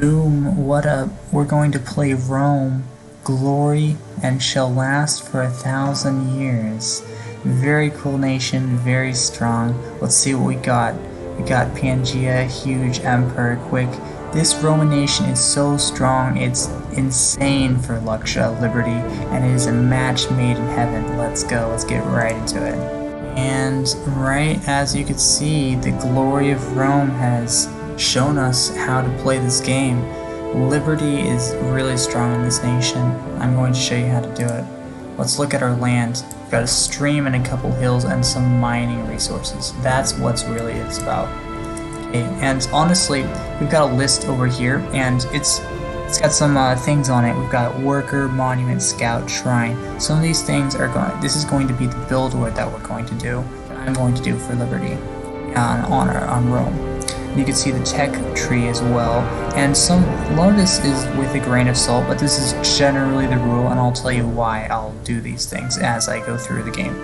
Boom, what up? We're going to play Rome, Glory, and shall last for 1,000 years. Very cool nation, very strong. Let's see what we got. We got Pangea, huge emperor, quick. This Roman nation is so strong, it's insane for Luxia, Liberty, and it is a match made in heaven. Let's go, let's get right into it. And right as you can see, the glory of Rome has shown us how to play this game. Liberty is really strong in this nation. I'm going to show you how to do it. Let's look at our land. We've got a stream and a couple hills and some mining resources. That's what's really it's about. Okay, and honestly, we've got a list over here, and it's got some things on it. We've got worker, monument, scout, shrine. Some of these things are going. This is going to be the build order that we're going to do. That I'm going to do for Liberty, on Rome. You can see the tech tree as well, and a lot of this is with a grain of salt, but this is generally the rule, and I'll tell you why I'll do these things as I go through the game.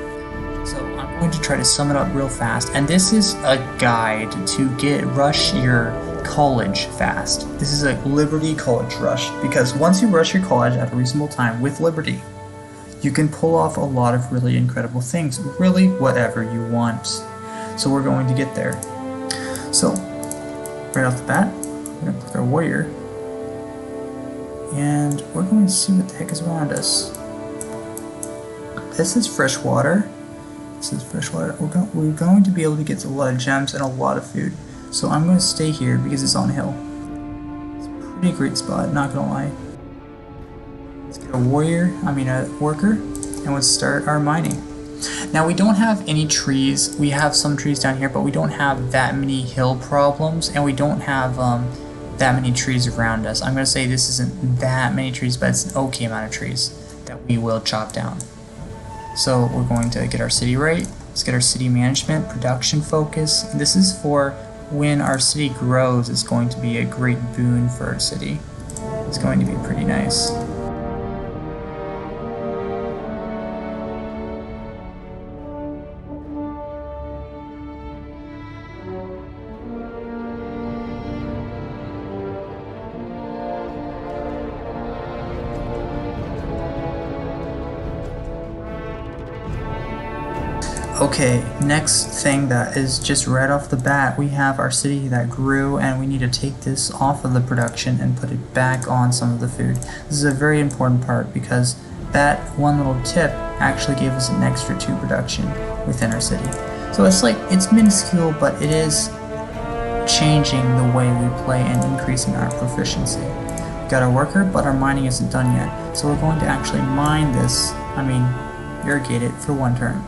So I'm going to try to sum it up real fast, and this is a guide to rush your college fast. This is a Liberty college rush, because once you rush your college at a reasonable time with Liberty, you can pull off a lot of really incredible things, really whatever you want. So we're going to get there. So right off the bat, we're going to click our warrior, and we're going to see what the heck is around us. This is fresh water. This is fresh water. We're going to be able to get a lot of gems and a lot of food. So I'm going to stay here because it's on a hill. It's a pretty great spot, not gonna lie. Let's get a worker, and let's start our mining. Now we don't have any trees. We have some trees down here, but we don't have that many hill problems, and we don't have that many trees around us. I'm gonna say this isn't that many trees, but it's an okay amount of trees that we will chop down. So we're going to get our city right. Let's get our city management, production focus. This is for when our city grows. It's going to be a great boon for our city. It's going to be pretty nice. Okay, next thing that is just right off the bat, we have our city that grew, and we need to take this off of the production and put it back on some of the food. This is a very important part because that one little tip actually gave us an extra 2 production within our city. So it's minuscule, but it is changing the way we play and increasing our proficiency. We've got our worker, but our mining isn't done yet. So we're going to actually mine this, irrigate it for 1 turn.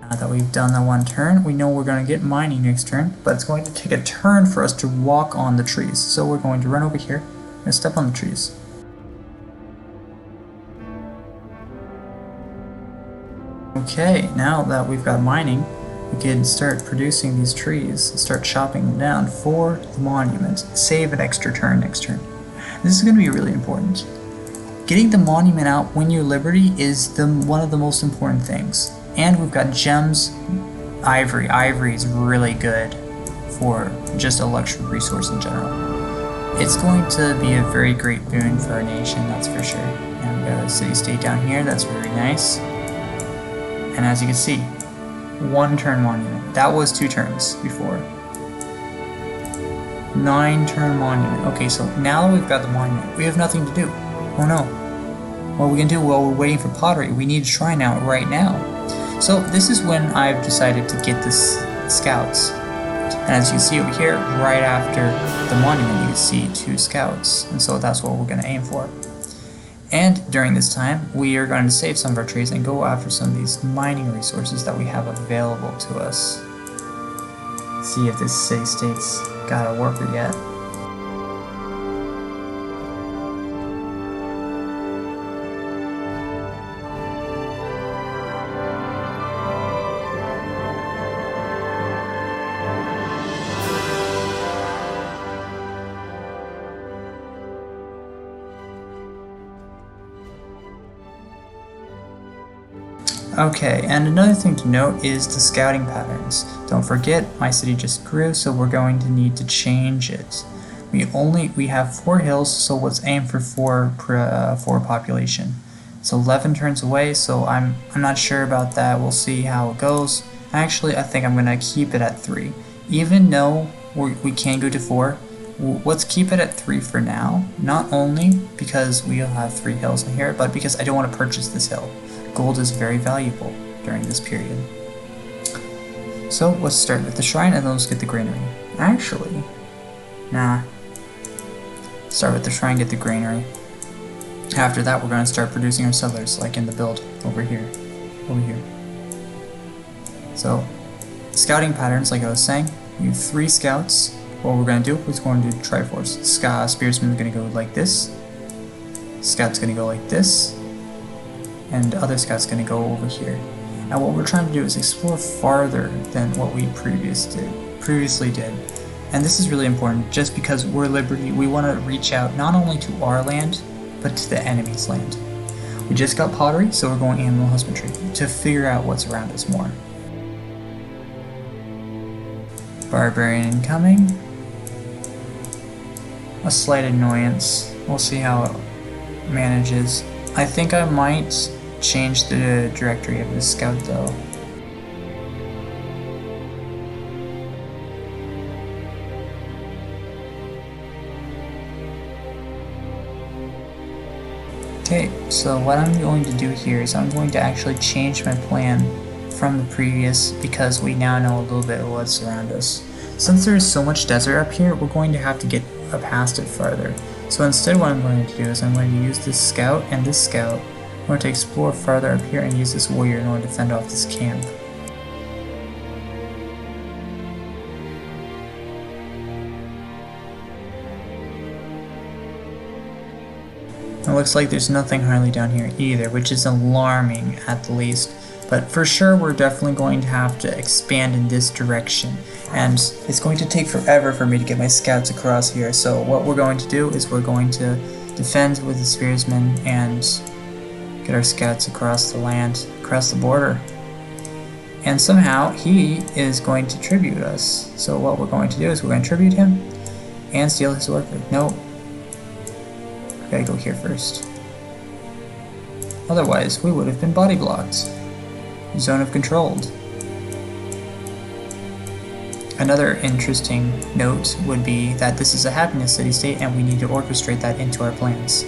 Now that we've done that 1 turn, we know we're going to get mining next turn, but it's going to take a turn for us to walk on the trees. So we're going to run over here and step on the trees. Okay, now that we've got mining, we can start producing these trees, start chopping them down for the monument. Save an extra turn next turn. This is going to be really important. Getting the monument out when you're Liberty is one of the most important things. And we've got gems, ivory. Ivory is really good for just a luxury resource in general. It's going to be a very great boon for our nation, that's for sure. And we've got a city-state down here, that's very nice. And as you can see, 1 turn monument. That was 2 turns before. 9 turn monument. Okay, so now that we've got the monument, we have nothing to do. Oh no. What are we gonna do while we're waiting for pottery? We need a shrine out right now. So this is when I've decided to get this scouts. And as you can see over here, right after the monument, you can see 2 scouts. And so that's what we're going to aim for. And during this time, we are going to save some of our trees and go after some of these mining resources that we have available to us. See if this city-state's got a worker yet. Okay, and another thing to note is the scouting patterns. Don't forget, my city just grew, so we're going to need to change it. We have 4 hills, so let's aim for 4 population. So 11 turns away, so I'm not sure about that. We'll see how it goes. Actually, I think I'm gonna keep it at 3. Even though we can go to 4, let's keep it at 3 for now. Not only because we'll have 3 hills in here, but because I don't want to purchase this hill. Gold is very valuable during this period. So let's start with the shrine and then let's get the granary. Actually, nah. Start with the shrine, get the granary. After that, we're going to start producing our settlers, like in the build over here. So, scouting patterns, like I was saying, we have 3 scouts. What we're going to do is going to do Triforce. Spearsman is going to go like this. Scout's going to go like this. And the other scout's going to go over here. And what we're trying to do is explore farther than what we previously did. And this is really important just because we're Liberty. We want to reach out not only to our land, but to the enemy's land. We just got pottery, so we're going animal husbandry to figure out what's around us more. Barbarian incoming. A slight annoyance. We'll see how it manages. I think I might change the directory of the scout though. Okay, so what I'm going to do here is I'm going to actually change my plan from the previous because we now know a little bit of what's around us. Since there is so much desert up here, we're going to have to get past it farther. So instead what I'm going to do is I'm going to use this scout and this scout. I'm going to explore farther up here and use this warrior in order to fend off this camp. It looks like there's nothing hardly down here either, which is alarming at the least. But for sure, we're definitely going to have to expand in this direction. And it's going to take forever for me to get my scouts across here. So what we're going to do is we're going to defend with the spearsmen and get our scouts across the land, across the border. And somehow he is going to tribute us. So what we're going to do is we're going to tribute him and steal his worker. No. Gotta go here first. Otherwise, we would have been body blocked. Zone of controlled. Another interesting note would be that this is a happiness city-state and we need to orchestrate that into our plans.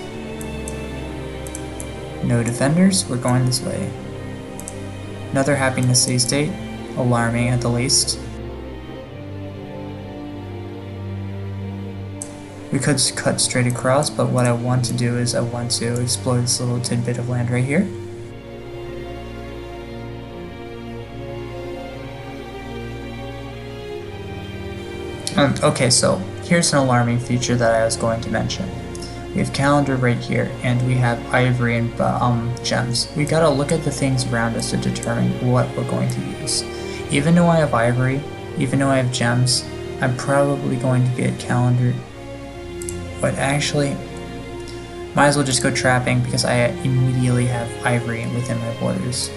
No defenders, we're going this way. Another happiness city-state, alarming at the least. We could cut straight across, but what I want to do is I want to explore this little tidbit of land right here. Okay, so here's an alarming feature that I was going to mention. We have calendar right here, and we have ivory and gems. We gotta look at the things around us to determine what we're going to use. Even though I have ivory, even though I have gems, I'm probably going to get calendar. But actually, might as well just go trapping because I immediately have ivory within my borders.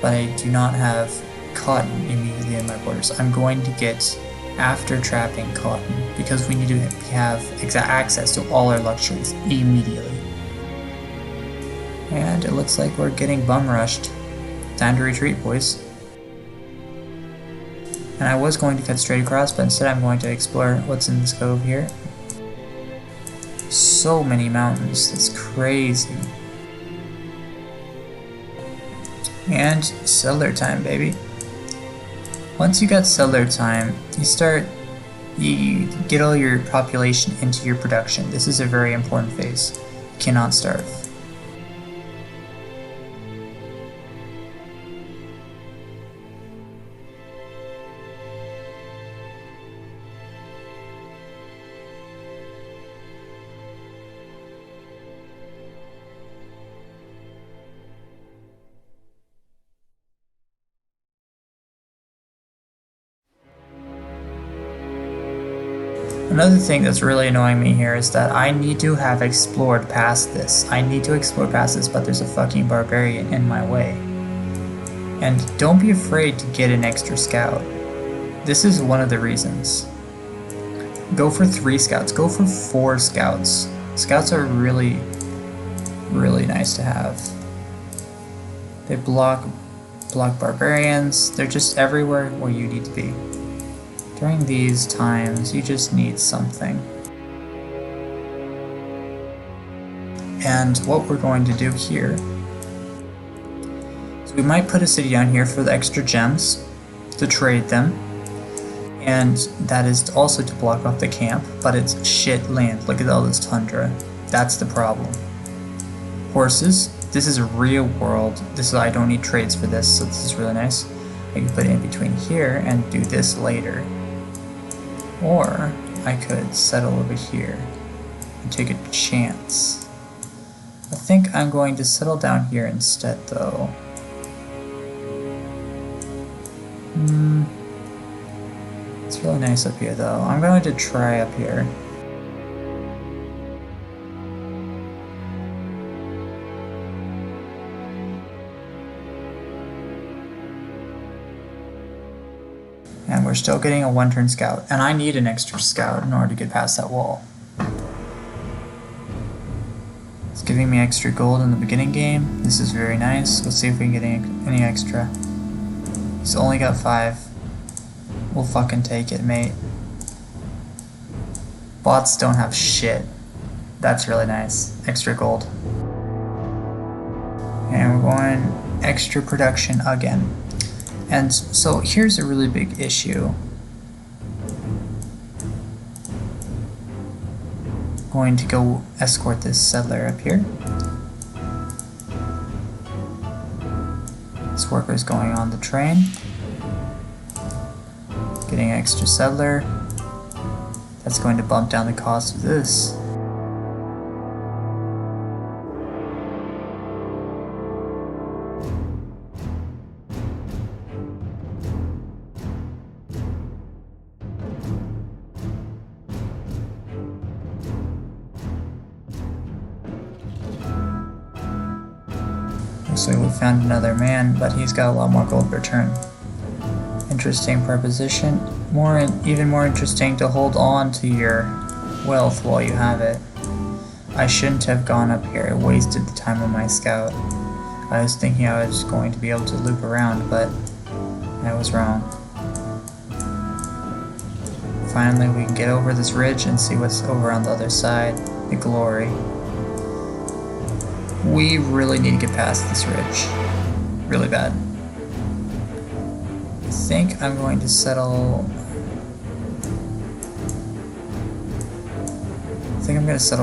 But I do not have cotton immediately in my borders. I'm going to get after trapping cotton because we need to have exact access to all our luxuries immediately. And it looks like we're getting bum rushed. Time to retreat, boys. And I was going to cut straight across, but instead I'm going to explore what's in this cove here. So many mountains, that's crazy. And settler time, baby. Once you got settler time, you get all your population into your production. This is a very important phase. You cannot starve. Another thing that's really annoying me here is that I need to have explored past this. I need to explore past this, but there's a fucking barbarian in my way. And don't be afraid to get an extra scout. This is one of the reasons. Go for 3 scouts, go for 4 scouts. Scouts are really, really nice to have. They block barbarians, they're just everywhere where you need to be. During these times, you just need something. And what we're going to do here, so we might put a city down here for the extra gems, to trade them, and that is also to block off the camp, but it's shit land. Look at all this tundra. That's the problem. Horses, this is a real world. I don't need trades for this, so this is really nice. I can put it in between here and do this later. Or I could settle over here and take a chance. I think I'm going to settle down here instead, though. It's really nice up here, though. I'm going to try up here. And we're still getting a 1-turn scout, and I need an extra scout in order to get past that wall. It's giving me extra gold in the beginning game. This is very nice. Let's see if we can get any extra. He's only got 5. We'll fucking take it, mate. Bots don't have shit. That's really nice. Extra gold. And we're going extra production again. And so here's a really big issue. Going to go escort this settler up here. This worker's going on the train. Getting an extra settler. That's going to bump down the cost of this. Looks like we found another man, but he's got a lot more gold per turn. Interesting proposition. Even more interesting to hold on to your wealth while you have it. I shouldn't have gone up here. I wasted the time on my scout. I was thinking I was going to be able to loop around, but I was wrong. Finally, we can get over this ridge and see what's over on the other side. The glory. We really need to get past this ridge. Really bad. I think I'm going to settle...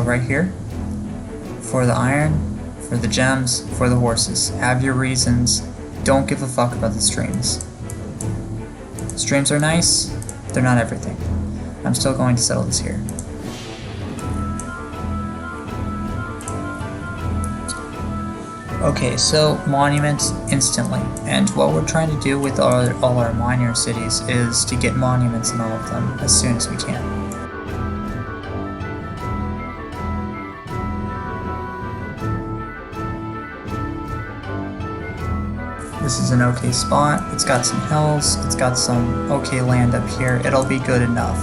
right here. For the iron, for the gems, for the horses. Have your reasons. Don't give a fuck about the streams. Streams are nice. They're not everything. I'm still going to settle this here. Okay, so monuments instantly, and what we're trying to do with all our minor cities is to get monuments in all of them as soon as we can. This is an okay spot. It's got some hills, it's got some okay land up here. It'll be good enough.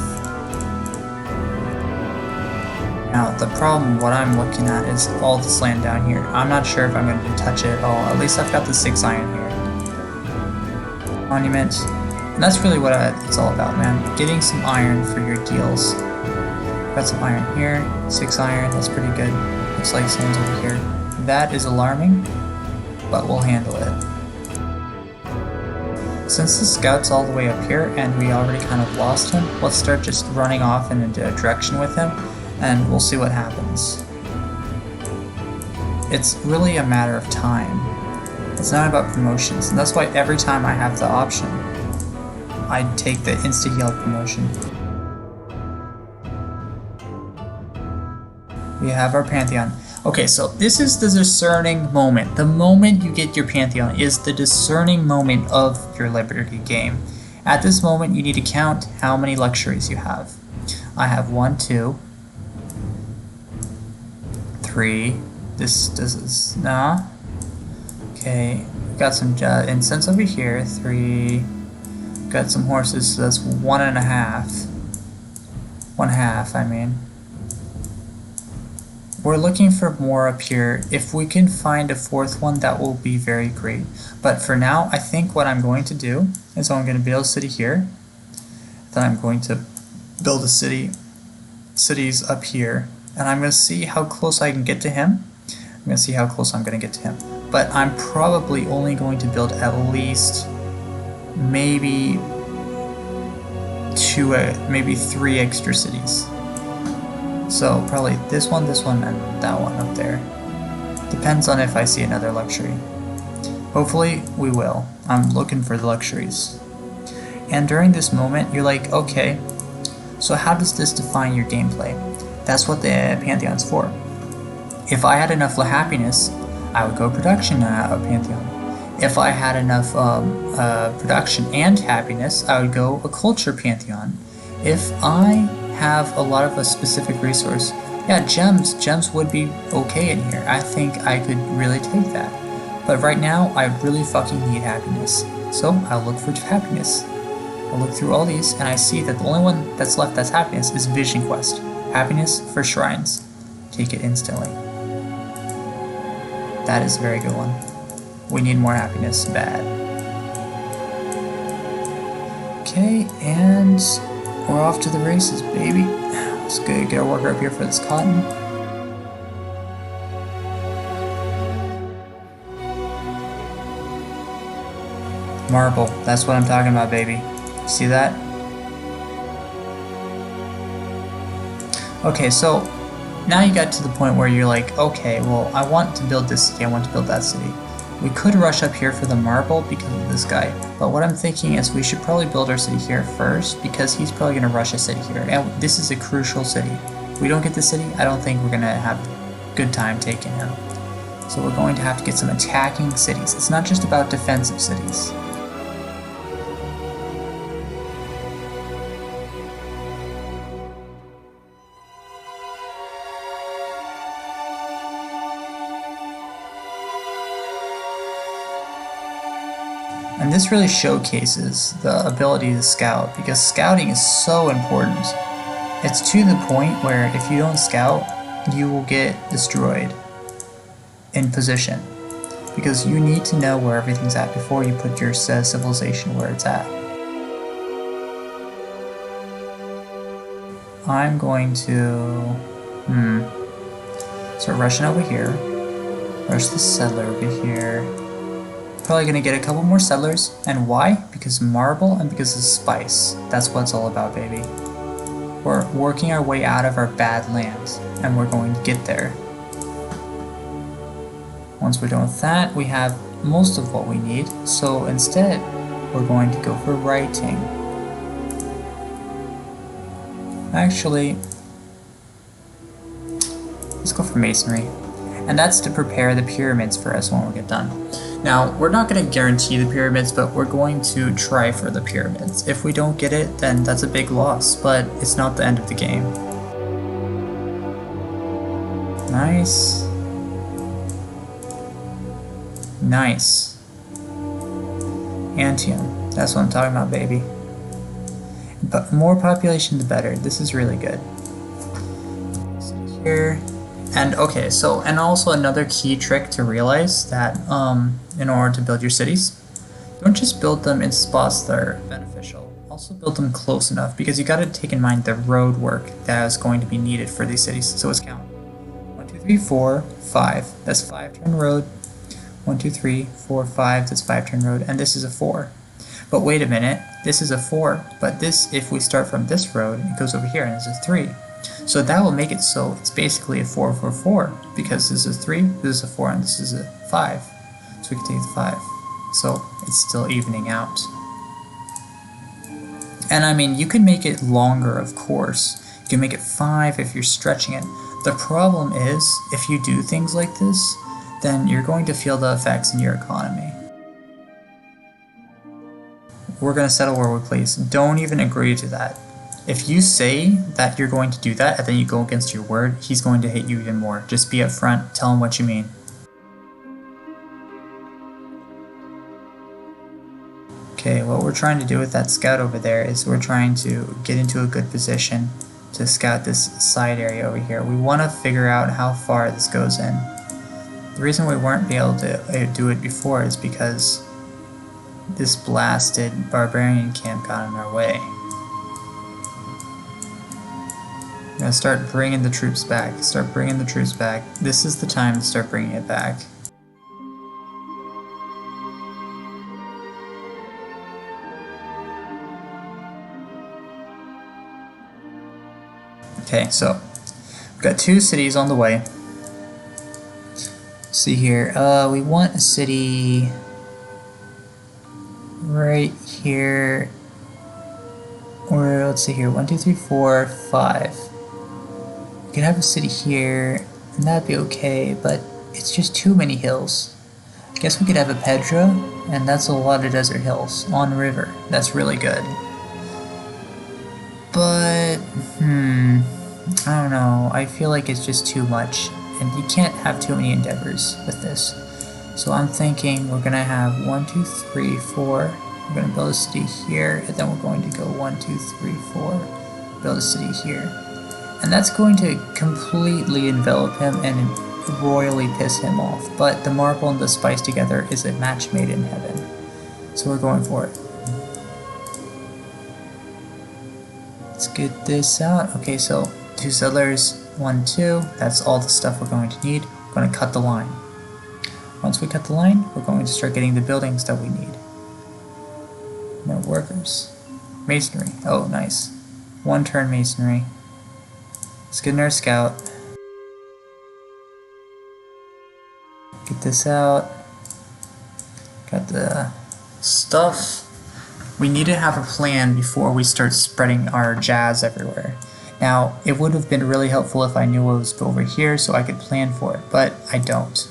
Now, the problem, what I'm looking at is all this land down here. I'm not sure if I'm going to touch it at all. At least I've got the 6 iron here. Monument. And that's really what it's all about, man. Getting some iron for your deals. Got some iron here. 6 iron. That's pretty good. Looks like someone's over here. That is alarming, but we'll handle it. Since the scout's all the way up here and we already kind of lost him, let's start just running off in a direction with him, and we'll see what happens. It's really a matter of time. It's not about promotions, and that's why every time I have the option, I take the insta-heal promotion. We have our Pantheon. Okay, so this is the discerning moment. The moment you get your Pantheon is the discerning moment of your Liberty game. At this moment, you need to count how many luxuries you have. I have 1, 2, 3. This nah. Okay, Got some incense over here, 3. Got some horses, so that's 1.5. 1/2, I mean. We're looking for more up here. If we can find a 4th one, that will be very great. But for now, I think what I'm going to do is I'm going to build a city here. Then I'm going to build a cities up here. And I'm going to see how close I can get to him. I'm going to see how close I'm going to get to him. But I'm probably only going to build at least maybe 3 extra cities. So probably this one, and that one up there. Depends on if I see another luxury. Hopefully we will. I'm looking for the luxuries. And during this moment, you're like, okay, so how does this define your gameplay? That's what the Pantheon's for. If I had enough happiness, I would go production Pantheon. If I had enough production and happiness, I would go a culture Pantheon. If I have a lot of a specific resource, yeah, gems would be okay in here. I think I could really take that. But right now, I really fucking need happiness. So I'll look for happiness. I'll look through all these, and I see that the only one that's left that's happiness is Vision Quest. Happiness for shrines. Take it instantly. That is a very good one. We need more happiness, bad. Okay, and we're off to the races, baby. Let's go get our worker up here for this cotton. Marble, that's what I'm talking about, baby. See that? Okay, so now you got to the point where you're like, okay, well, I want to build this city, I want to build that city. We could rush up here for the marble because of this guy, but what I'm thinking is we should probably build our city here first because he's probably going to rush a city here, and this is a crucial city. If we don't get the city, I don't think we're going to have a good time taking him. So we're going to have to get some attacking cities. It's not just about defensive cities. And this really showcases the ability to scout, because scouting is so important. It's to the point where if you don't scout, you will get destroyed in position, because you need to know where everything's at before you put your civilization where it's at. I'm going to start rushing over here, rush the settler over here. Probably gonna get a couple more settlers, and why? Because marble and because of spice. That's what it's all about, baby. We're working our way out of our bad lands, and we're going to get there. Once we're done with that, we have most of what we need, so instead, we're going to go for writing. Actually, let's go for masonry. And that's to prepare the pyramids for us when we get done. Now, we're not going to guarantee the pyramids, but we're going to try for the pyramids. If we don't get it, then that's a big loss, but it's not the end of the game. Nice. Nice. Antium. That's what I'm talking about, baby. But more population, the better. This is really good. Here. And okay, so, and also another key trick to realize that in order to build your cities, don't just build them in spots that are beneficial. Also build them close enough, because you got to take in mind the road work that is going to be needed for these cities. So let's count. 1, 2, 3, 4, 5. That's 5-turn road. 1, 2, 3, 4, 5. That's 5-turn road, and this is a 4. But wait a minute, this is a 4. But this, if we start from this road, it goes over here, and it's a 3. So that will make it so it's basically a 4, 4, 4, because this is a 3, this is a 4, and this is a 5. So we can take the 5. So it's still evening out. And I mean, you can make it longer, of course. You can make it 5 if you're stretching it. The problem is, if you do things like this, then you're going to feel the effects in your economy. We're going to settle where we please. Don't even agree to that. If you say that you're going to do that and then you go against your word, he's going to hate you even more. Just be upfront, tell him what you mean. what we're trying to do with that scout over there is we're trying to get into a good position to scout this side area over here. We want to figure out how far this goes in. The reason we weren't able to do it before is because this blasted barbarian camp got in our way. We're gonna start bringing the troops back. Start bringing the troops back. This is the time to start bringing it back. Okay, so we've got 2 cities on the way. See here, we want a city right here, or let's see here, 1, 2, 3, 4, 5. We could have a city here, and that'd be okay, but it's just too many hills. I guess we could have a Pedra, and that's a lot of desert hills on river. That's really good. But, I don't know, I feel like it's just too much, and you can't have too many endeavors with this. So I'm thinking we're gonna have 1, 2, 3, 4, we're gonna build a city here, and then we're going to go 1, 2, 3, 4, build a city here. And that's going to completely envelop him and royally piss him off, but the marble and the spice together is a match made in heaven. So we're going for it. Let's get this out. Okay, so 2 settlers, 1, 2, that's all the stuff we're going to need. We're going to cut the line. Once we cut the line, we're going to start getting the buildings that we need. More workers. Masonry, oh nice. 1 turn masonry. Let's get in our scout. Get this out. Got the stuff. We need to have a plan before we start spreading our jazz everywhere. Now, it would have been really helpful if I knew what was over here so I could plan for it, but I don't.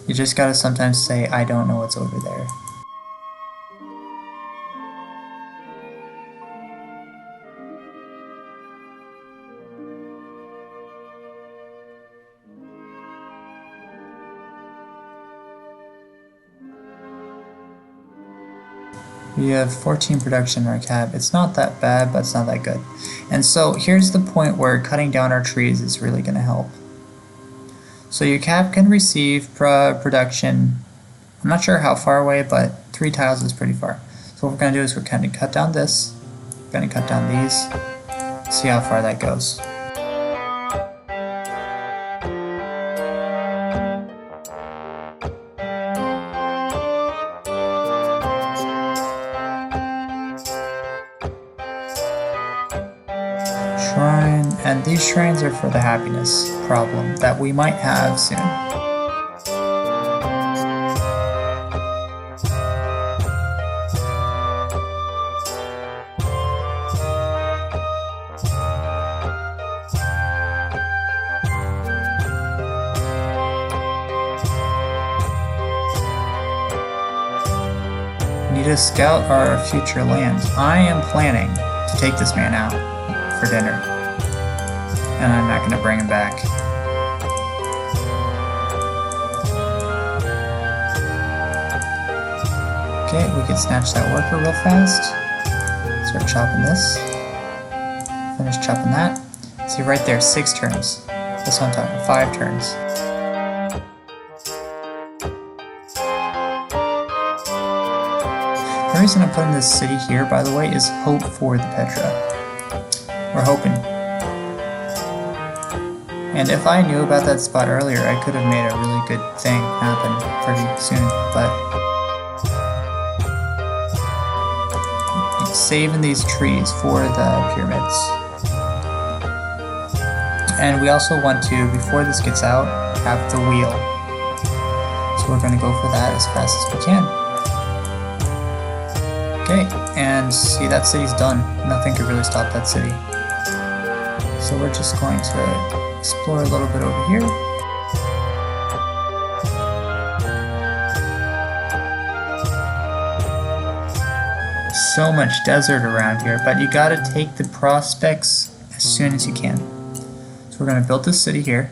You just gotta sometimes say, I don't know what's over there. We have 14 production in our cap. It's not that bad, but it's not that good. And so here's the point where cutting down our trees is really going to help. So your cap can receive production, I'm not sure how far away, but 3 tiles is pretty far. So what we're going to do is we're going to cut down this, we're going to cut down these, see how far that goes. Shrine, and these shrines are for the happiness problem that we might have soon. We need to scout our future lands. I am planning to take this man out for dinner, and I'm not going to bring him back. Okay, we can snatch that worker real fast. Start chopping this. Finish chopping that. See right there, 6 turns. That's what I'm talking, 5 turns. The reason I'm putting this city here, by the way, is hope for the Petra. We're hoping. And if I knew about that spot earlier, I could have made a really good thing happen pretty soon, but it's saving these trees for the pyramids. And we also want to, before this gets out, have the wheel. So we're going to go for that as fast as we can. Okay, and see, that city's done. Nothing could really stop that city. So we're just going to explore a little bit over here. So much desert around here, but you gotta take the prospects as soon as you can. So we're gonna build this city here.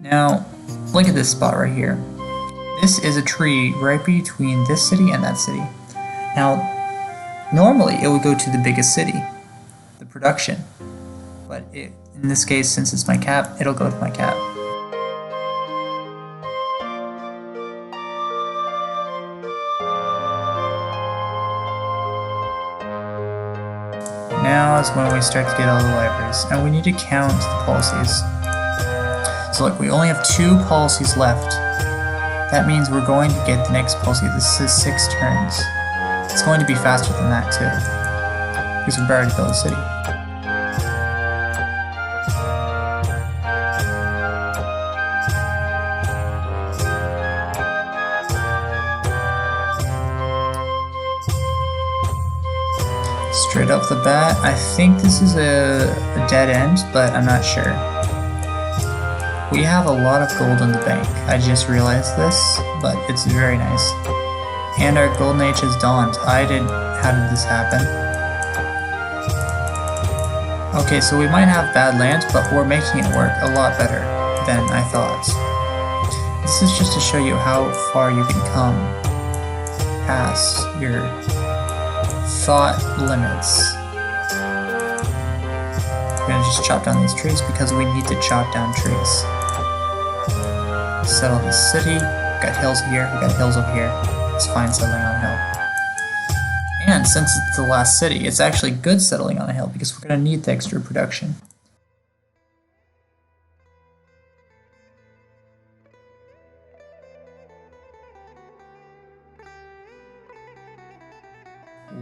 Now, look at this spot right here. This is a tree right between this city and that city. Now, normally it would go to the biggest city, the production, but in this case, since it's my cap, it'll go to my cap. Now is when we start to get all the libraries, and we need to count the policies. So look, we only have 2 policies left. That means we're going to get the next policy. This is 6 turns. It's going to be faster than that too, because we've already built a city. Straight off the bat, I think this is a dead end, but I'm not sure. We have a lot of gold in the bank. I just realized this, but it's very nice. And our golden age has dawned. How did this happen? Okay, so we might have bad land, but we're making it work a lot better than I thought. This is just to show you how far you can come past your thought limits. We're gonna just chop down these trees because we need to chop down trees. Settle this city. We've got hills here, we've got hills over here. It's fine settling on a hill. And since it's the last city, it's actually good settling on a hill because we're gonna need the extra production.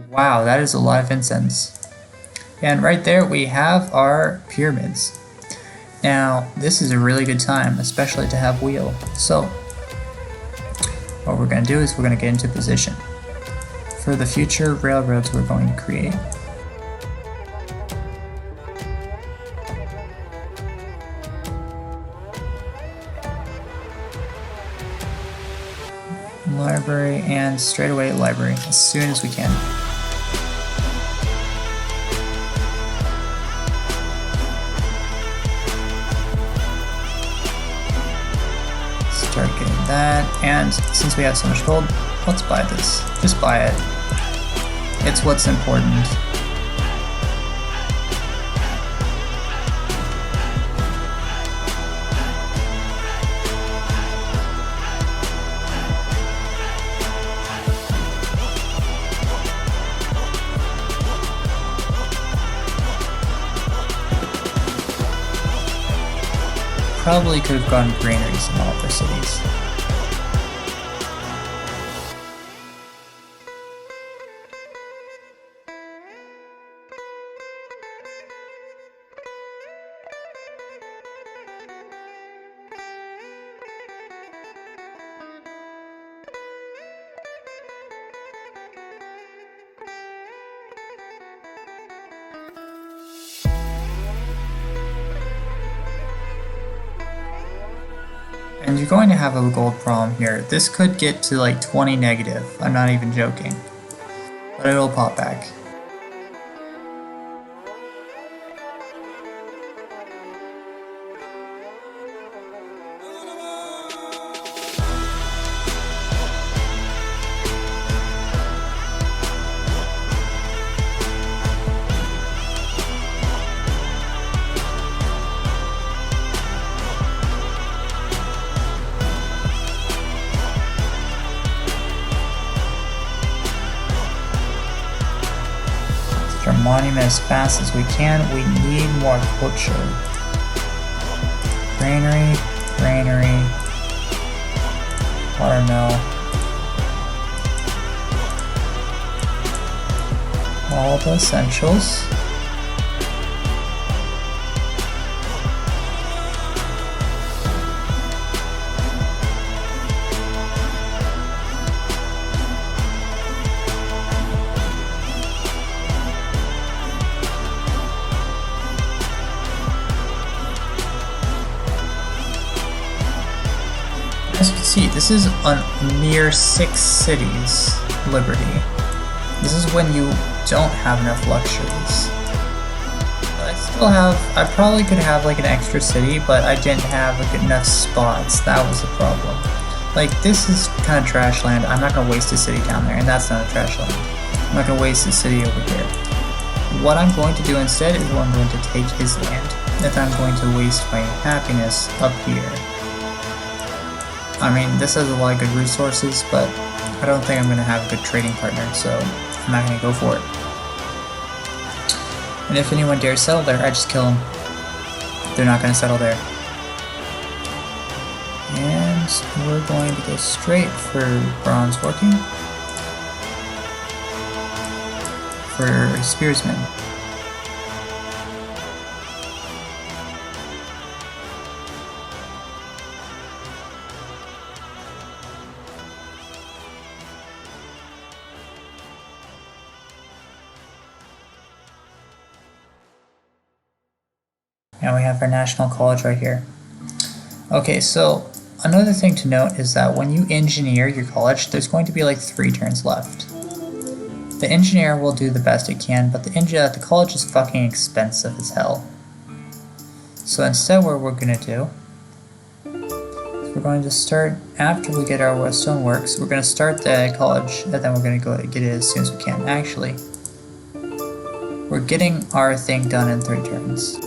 Wow, that is a lot of incense. And right there we have our pyramids. Now, this is a really good time, especially to have wheel. So, what we're going to do is we're going to get into position for the future railroads we're going to create. Library, and straight away library as soon as we can. Start getting that, and since we have so much gold, let's buy this. Just buy it. It's what's important. Probably could have gotten granaries in all of our cities. And you're going to have a gold problem here. This could get to like 20 negative. I'm not even joking. But it'll pop back. Our monument as fast as we can. We need more culture. Granary, granary, watermill. All the essentials. As you can see, this is on near 6 cities, Liberty. This is when you don't have enough luxuries. But still have, I probably could have like an extra city, but I didn't have like enough spots. That was the problem. Like, this is kind of trash land. I'm not gonna waste a city down there, and that's not a trash land. I'm not gonna waste a city over here. What I'm going to do instead is I'm going to take his land, and I'm going to waste my happiness up here. I mean, this has a lot of good resources, but I don't think I'm gonna have a good trading partner, so I'm not gonna go for it. And if anyone dares settle there, I just kill them. They're not going to settle there. And we're going to go straight for bronze working. For spearsmen. And we have our National College right here. Okay, so another thing to note is that when you engineer your college, there's going to be like 3 turns left. The engineer will do the best it can, but the college is fucking expensive as hell. So instead what we're going to do is we're going to start, after we get our stone works, we're going to start the college, and then we're going to go get it as soon as we can. Actually, we're getting our thing done in 3 turns.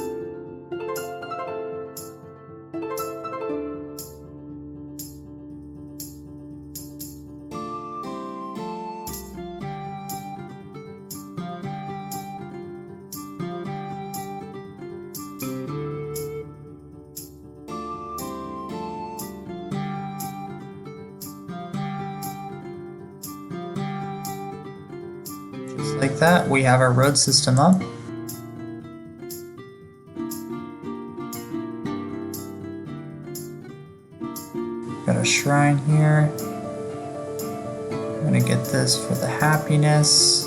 Like that, we have our road system up. Got a shrine here. I'm gonna get this for the happiness.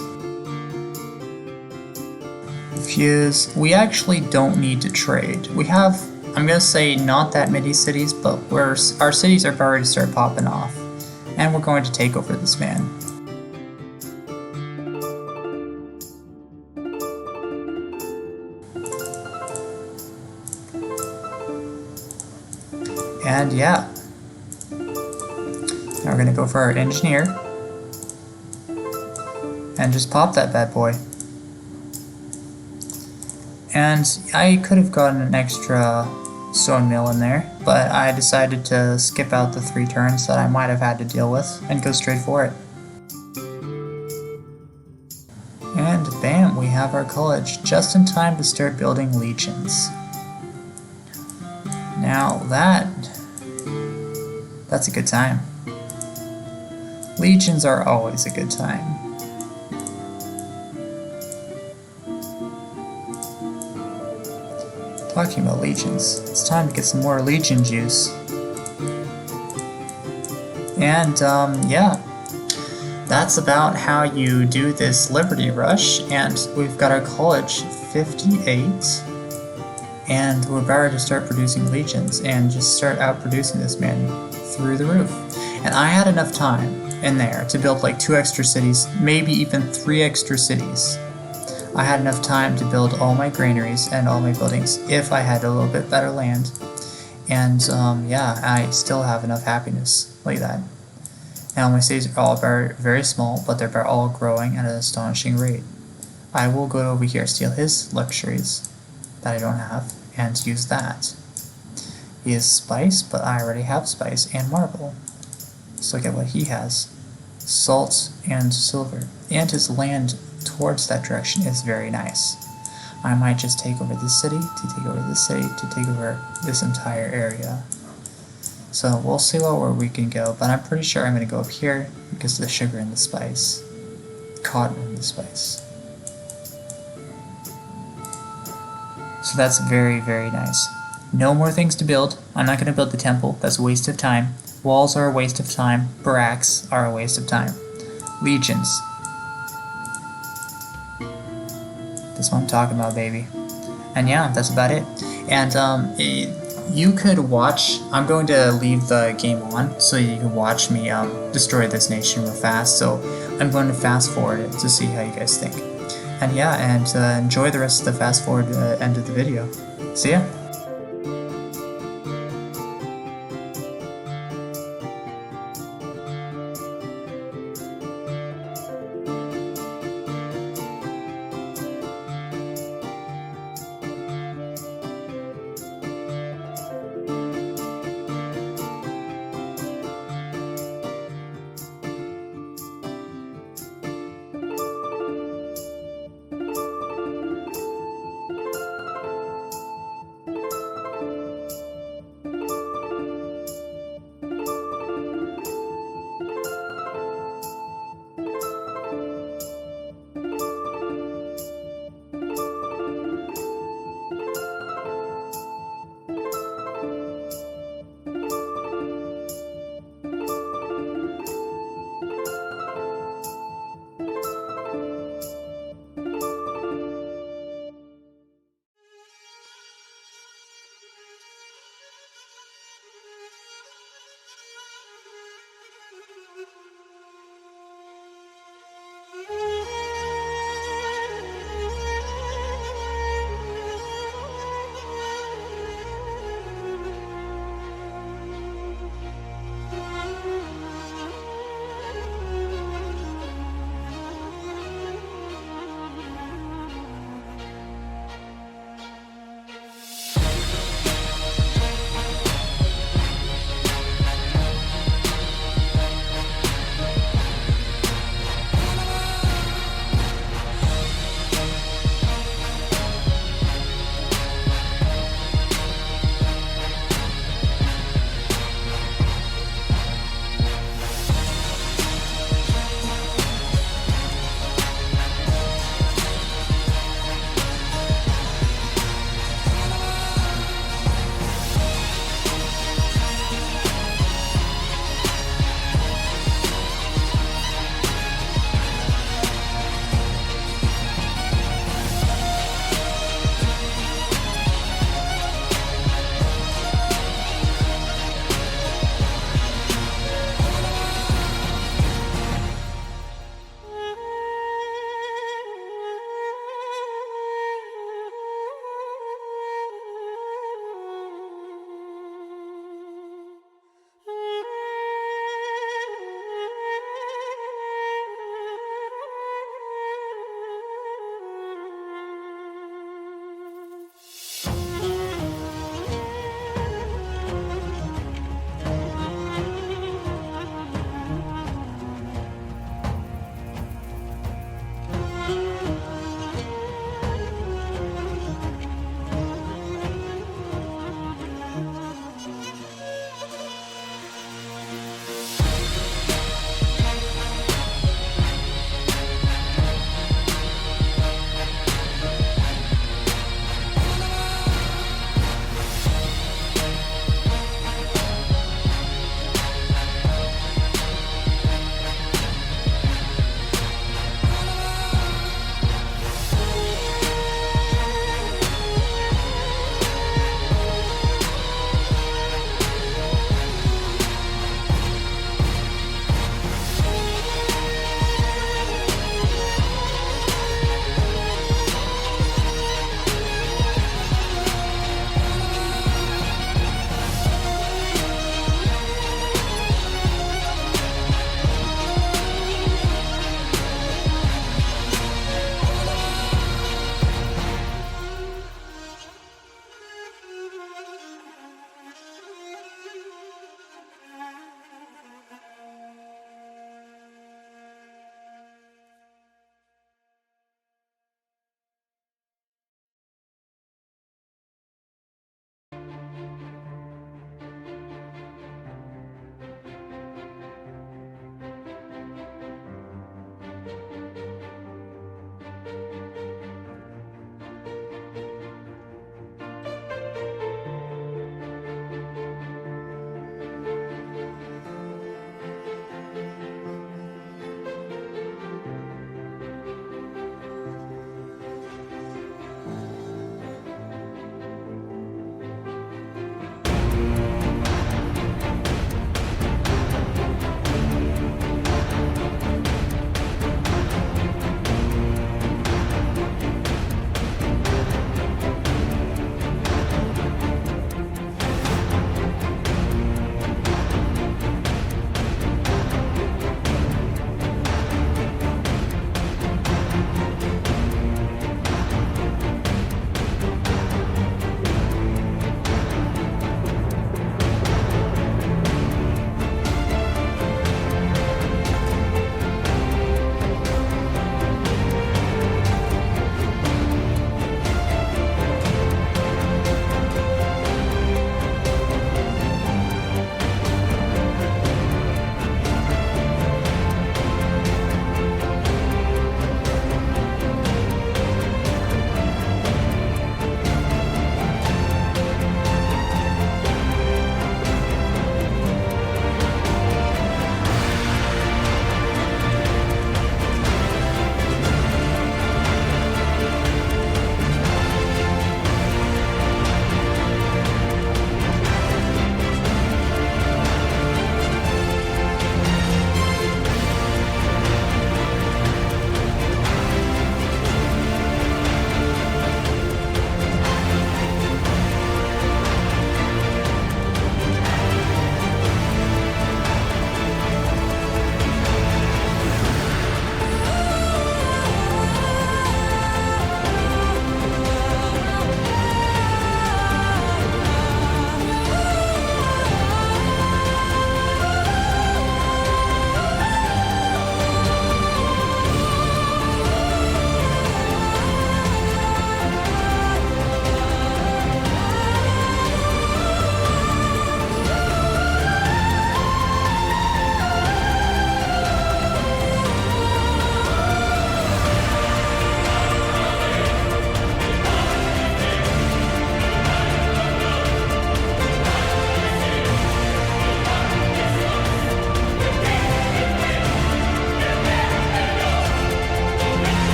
Fuse. We actually don't need to trade. We have, I'm gonna say, not that many cities, but our cities are already start popping off. And we're going to take over this man. And yeah, now we're gonna go for our engineer and just pop that bad boy. And I could have gotten an extra stone mill in there, but I decided to skip out the 3 turns that I might have had to deal with and go straight for it. And bam, we have our college just in time to start building legions. Now that's a good time. Legions are always a good time. Talking about legions, it's time to get some more legion juice. And yeah, that's about how you do this Liberty Rush, and we've got our college 58. And we're about to start producing legions and just start out producing this man through the roof. And I had enough time in there to build like 2 extra cities, maybe even 3 extra cities. I had enough time to build all my granaries and all my buildings if I had a little bit better land. And yeah, I still have enough happiness like that. Now my cities are all very, very small, but they're all growing at an astonishing rate. I will go over here, steal his luxuries that I don't have, and use that. He has spice, but I already have spice and marble. Let's look at what he has. Salt and silver. And his land towards that direction is very nice. I might just take over this city, to take over this city, to take over this entire area. So we'll see where we can go, but I'm pretty sure I'm going to go up here because of the sugar and the spice. Cotton and the spice. So that's very, very nice. No more things to build. I'm not going to build the temple. That's a waste of time. Walls are a waste of time. Barracks are a waste of time. Legions. That's what I'm talking about, baby. And yeah, that's about it. And you could watch. I'm going to leave the game on so you can watch me destroy this nation real fast. So I'm going to fast forward it to see how you guys think. And yeah, and enjoy the rest of the fast forward end of the video. See ya!